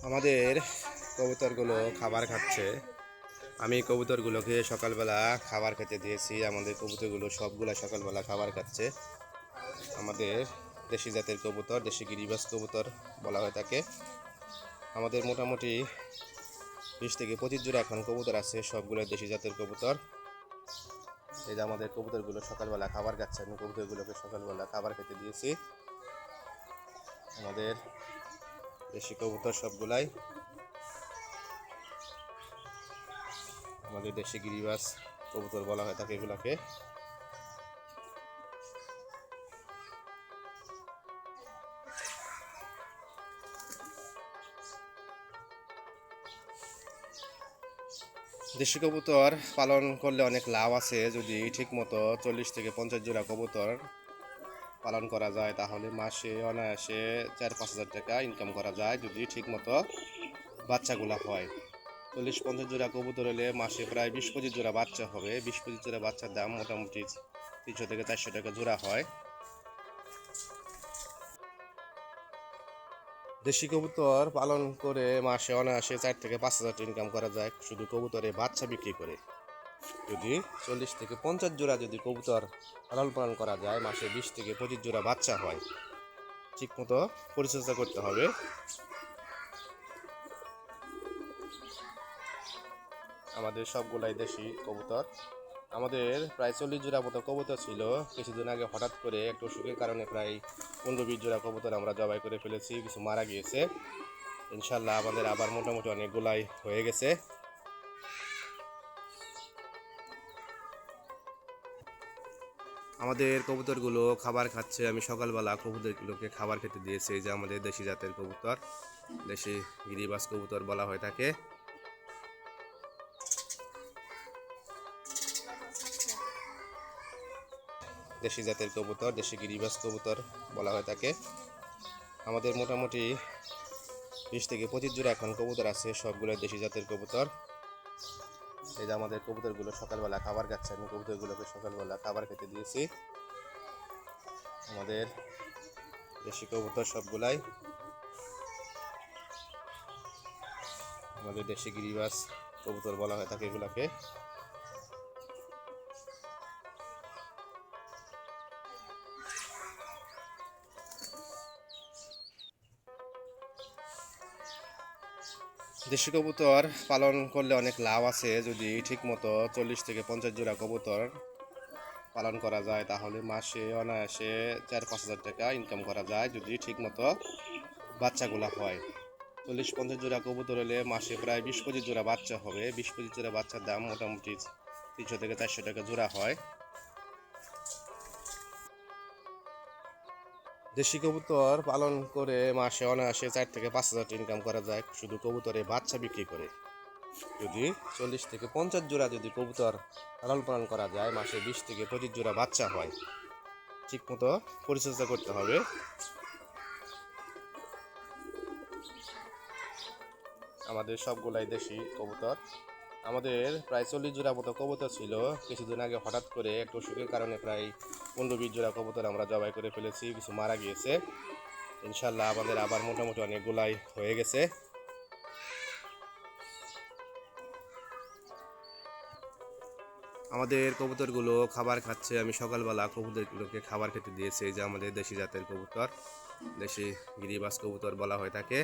আমাদের কবুতরগুলো খাবার খাচ্ছে। আমি কবুতরগুলোকে সকালবেলা খাবার খেতে দিয়েছি। আমাদের কবুতরগুলো সবগুলা সকালবেলা খাবার খাচ্ছে। আমাদের দেশি জাতের কবুতর, দেশি গিরিবাজ কবুতর বলা হয় থাকে। আমাদের মোটামুটি 20 থেকে 25 জোড়া এখন কবুতর আছে, সবগুলো দেশি জাতের কবুতর। এই যে আমাদের কবুতরগুলো সকালবেলা খাবার খাচ্ছে। আমি কবুতরগুলোকে সকালবেলা খাবার খেতে দিয়েছি। আমাদের দেশি কবুতর সবগুলাই, আমাদের দেশি গিরিবাজ কবুতর বলা হয় থাকে এগুলাকে। দেশি কবুতর পালন করলে অনেক লাভ আছে। যদি ঠিকমতো 40 থেকে 50 জোড়া কবুতর পালন করা যায় তাহলে মাসে অনায়াসে 4-5 হাজার টাকা ইনকাম করা যায়, যদি ঠিকমতো বাচ্চাগুলা হয়। 40-50 জোড়া কবুতর হলে মাসে প্রায় 20-25 জোড়া বাচ্চা হবে। 20-25 জোড়া বাচ্চার দাম মোটামুটি 300 থেকে 400 টাকা জোড়া হয়। দেশি কবুতর পালন করে মাসে অনায়াসে 4 থেকে 5 হাজার টাকা ইনকাম করা যায় শুধু কবুতরে বাচ্চা বিক্রি করে। যদি 40 থেকে 50 জোড়া যদি কবুতর লালন পালন করা যায়, মাসে 20 থেকে 25 জোড়া বাচ্চা হয়। ঠিকমতো পরিচর্যা করতে হবে। আমাদের সবগুলাই দেশি কবুতর। আমাদের প্রায় 40 জোড়া মতো কবুতর ছিল। কিছুদিন আগে হঠাৎ করে একটু অসুখের কারণে প্রায় 15-20 জোড়া কবুতর আমরা জবাই করে ফেলেছি, কিছু মারা গিয়েছে। ইনশাল্লাহ আমাদের আবার মোটামুটি অনেকগুলাই হয়ে গেছে। আমাদের কবুতরগুলো খাবার খাচ্ছে। আমি সকালবেলা কবুতরগুলোকে খাবার খেতে দিয়েছি। এই যে আমাদের দেশি জাতের কবুতর, দেশি গিরিবাজ কবুতর বলা হয়ে থাকে। দেশি জাতের কবুতর, দেশি গিরিবাজ কবুতর বলা হয়ে থাকে। আমাদের মোটামুটি 20 থেকে 25 জোড়া এখন কবুতর আছে, সবগুলো দেশি জাতের কবুতর। এই যে আমাদের কবুতরগুলো সকালবেলা খাবার খাচ্ছে। আমি কবুতরগুলোকে সকালবেলা খাবার খেতে দিয়েছি। আমাদের দেশি কবুতর সবগুলাই, আমাদের দেশি গিরিবাজ কবুতর বলা হয় থাকে এগুলাকে। দেশি কবুতর পালন করলে অনেক লাভ আছে। যদি ঠিকমতো 40 থেকে 50 জোড়া কবুতর পালন করা যায় তাহলে মাসে অনায়াসে 4-5 হাজার টাকা ইনকাম করা যায়, যদি ঠিকমতো বাচ্চাগুলা হয়। 40-50 জোড়া কবুতর হলে মাসে প্রায় 20-25 জোড়া বাচ্চা হবে। 20-25 জোড়া বাচ্চার দাম মোটামুটি 300 থেকে 400 টাকা জোড়া হয়। দেশি কবুতর পালন করে মাসে অনায়াসে 4 থেকে 5 হাজার ইনকাম করা যায় শুধু কবুতরে বাচ্চা বিক্রি করে। যদি 40 থেকে 50 জোড়া যদি কবুতর লালন পালন করা যায়, মাসে 20 থেকে 25 জোড়া বাচ্চা হয়। ঠিকমতো পরিচর্যা করতে হবে। আমাদের সবগুলাই দেশি কবুতর। আমাদের প্রায় 40 জোড়া মতো কবুতর ছিল। কিছুদিন আগে হঠাৎ করে একটু অসুখের কারণে প্রায় 15-20 জোড়া কবুতর আমরা জবাই করে ফেলেছি, কিছু মারা গিয়েছে। ইনশাল্লাহ আমাদের আবার মোটামুটি অনেকগুলাই হয়ে গেছে। আমাদের কবুতরগুলো খাবার খাচ্ছে। আমি সকালবেলা কবুতরগুলোকে খাবার খেতে দিয়েছি। এই যে আমাদের দেশি জাতের কবুতর, দেশি গিরিবাজ কবুতর বলা হয়ে থাকে।